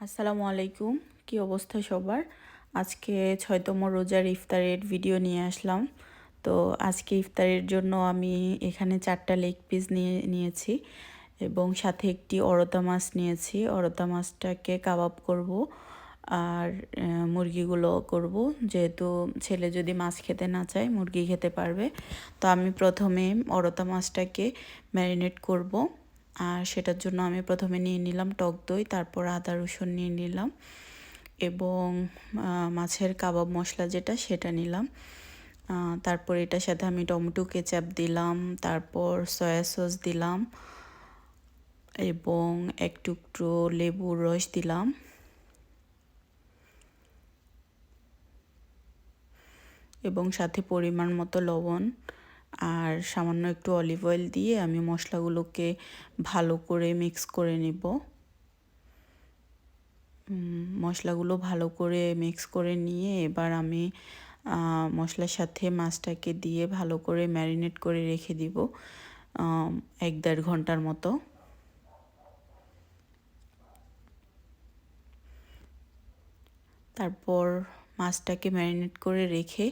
আসসালামু আলাইকুম। কি অবস্থা সবার? আজকে ৬তম রোজার ইফতারের ভিডিও নিয়ে আসলাম। তো আজকে ইফতারের জন্য আমি এখানে 4টা লেগ পিস নিয়েছি এবং সাথে একটি অরতা মাছ নিয়েছি। অরতা মাছটাকে কাবাব করব আর মুরগিগুলো করব, যেহেতু ছেলে যদি মাছ খেতে না চায় মুরগি খেতে পারবে। তো আমি প্রথমে অরতা মাছটাকে ম্যারিনেট করব। আর সেটার জন্য আমি প্রথমে নিয়ে নিলাম টক দই, তারপর আদা রসুন নিয়ে নিলাম এবং মাছের কাবাব মশলা যেটা সেটা নিলাম। তারপর এটার সাথে আমি টমেটো কেচাপ দিলাম, তারপর সয়া সস দিলাম এবং এক টুকরো লেবুর রস দিলাম এবং সাথে পরিমাণ মতো লবণ আর সামান্য একটু অলিভ অয়েল দিয়ে আমি মশলাগুলোকে ভালো করে মিক্স করে নিব। মশলাগুলো ভালো করে মিক্স করে নিয়ে এবার আমি মশলার সাথে মাছটাকে দিয়ে ভালো করে ম্যারিনেট করে রেখে দিব 1-1.5 ঘন্টার মতো। তারপর মাছটাকে ম্যারিনেট করে রেখে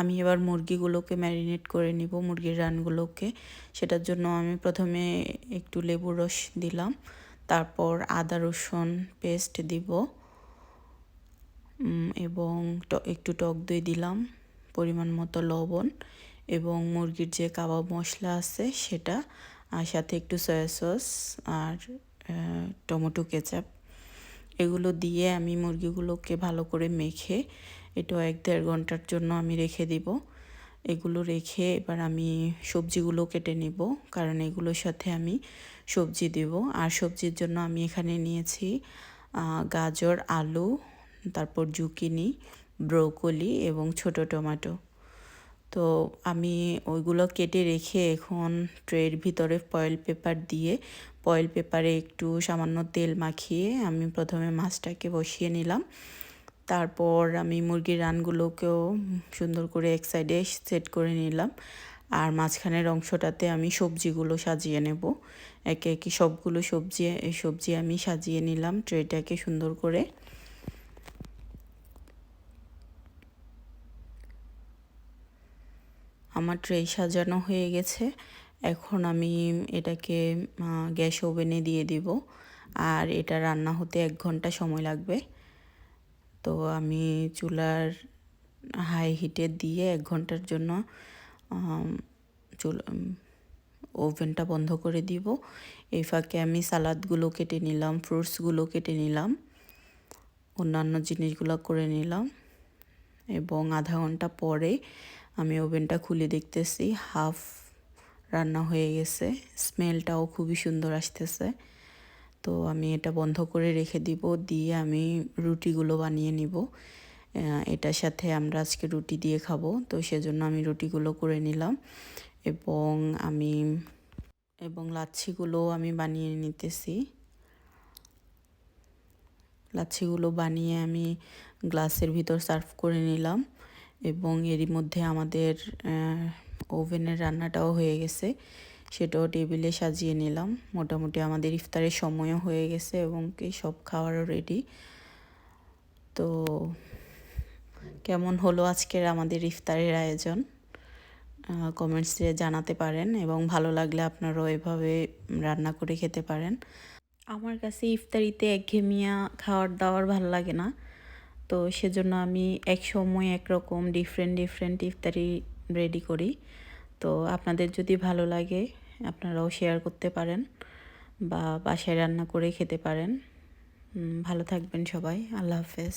আমি এবার মুরগিগুলোকে ম্যারিনেট করে নিব, মুরগির রানগুলোকে। সেটার জন্য আমি প্রথমে একটু লেবুর রস দিলাম, তারপর আদা রসুন পেস্ট দিব এবং একটু টক দই দিলাম, পরিমাণ মতো লবণ এবং মুরগির যে কাবাব মশলা আছে সেটা, আর সাথে একটু সয়া সস আর টমেটো কেচাপ, এগুলো দিয়ে আমি মুরগিগুলোকে ভালো করে মেখে এটা 1-1.5 ঘন্টার জন্য আমি রেখে দিব। এগুলো রেখে এবার আমি সবজিগুলো কেটে নিব, কারণ এগুলোর সাথে আমি সবজি দেব। আর সবজির জন্য আমি এখানে নিয়েছি গাজর, আলু, তারপর জুকিনি, ব্রোকলি এবং ছোট টমেটো। তো আমি ওইগুলো কেটে রেখে এখন ট্রের ভিতরে ফয়েল পেপার দিয়ে, ফয়েল পেপারে একটু সামান্য তেল মাখিয়ে আমি প্রথমে মাছটাকে বসিয়ে নিলাম। তারপর আমি মুরগির রানগুলোকেও সুন্দর করে এক সাইডে সেট করে নিলাম আর মাঝখানের অংশটাতে আমি সবজিগুলো সাজিয়ে নেব। একে একে সবগুলো সবজি আমি সাজিয়ে নিলাম ট্রেটাকে সুন্দর করে। আমার ট্রে সাজানো হয়ে গেছে। এখন আমি এটাকে গ্যাস ওভেনে দিয়ে দিব আর এটা রান্না হতে 1 ঘন্টা সময় লাগবে। তো আমি চুলার হাই হিটে দিয়ে 1 ঘন্টার জন্য ওভেনটা বন্ধ করে দিব। এই ফাঁকে আমি সালাদগুলো কেটে নিলাম, ফ্রুটসগুলো কেটে নিলাম, অন্যান্য জিনিসগুলো করে নিলাম এবং আধা ঘন্টা পরে আমি ওভেনটা খুলে দেখতেছি হাফ রান্না হয়ে গেছে। স্মেলটাও খুবই সুন্দর আসতেছে। তো আমি এটা বন্ধ করে রেখে দিব, দিয়ে আমি রুটিগুলো বানিয়ে নিব। এটার সাথে আমরা আজকে রুটি দিয়ে খাবো, তো সেজন্য আমি রুটিগুলো করে নিলাম এবং লাচ্ছিগুলো আমি বানিয়ে নিতেছি। লাচ্ছিগুলো বানিয়ে আমি গ্লাসের ভিতর সার্ভ করে নিলাম এবং এরই মধ্যে আমাদের ওভেনের রান্নাটাও হয়ে গেছে, সেটাও টেবিলে সাজিয়ে নিলাম। মোটামুটি আমাদের ইফতারের সময়ও হয়ে গেছে এবং কি সব খাওয়ারও রেডি। তো কেমন হলো আজকের আমাদের ইফতারের আয়োজন কমেন্টসে জানাতে পারেন এবং ভালো লাগলে আপনারাও এভাবে রান্না করে খেতে পারেন। আমার কাছে ইফতারিতে একঘেয়েমিয়া খাওয়ার দাওয়ার ভালো লাগে না, তো সেজন্য আমি এক সময় একরকম ডিফারেন্ট ইফতারি রেডি করি। তো আপনাদের যদি ভালো লাগে আপনারাও শেয়ার করতে পারেন বা বাসায় রান্না করে খেতে পারেন। ভালো থাকবেন সবাই। আল্লাহ হাফেজ।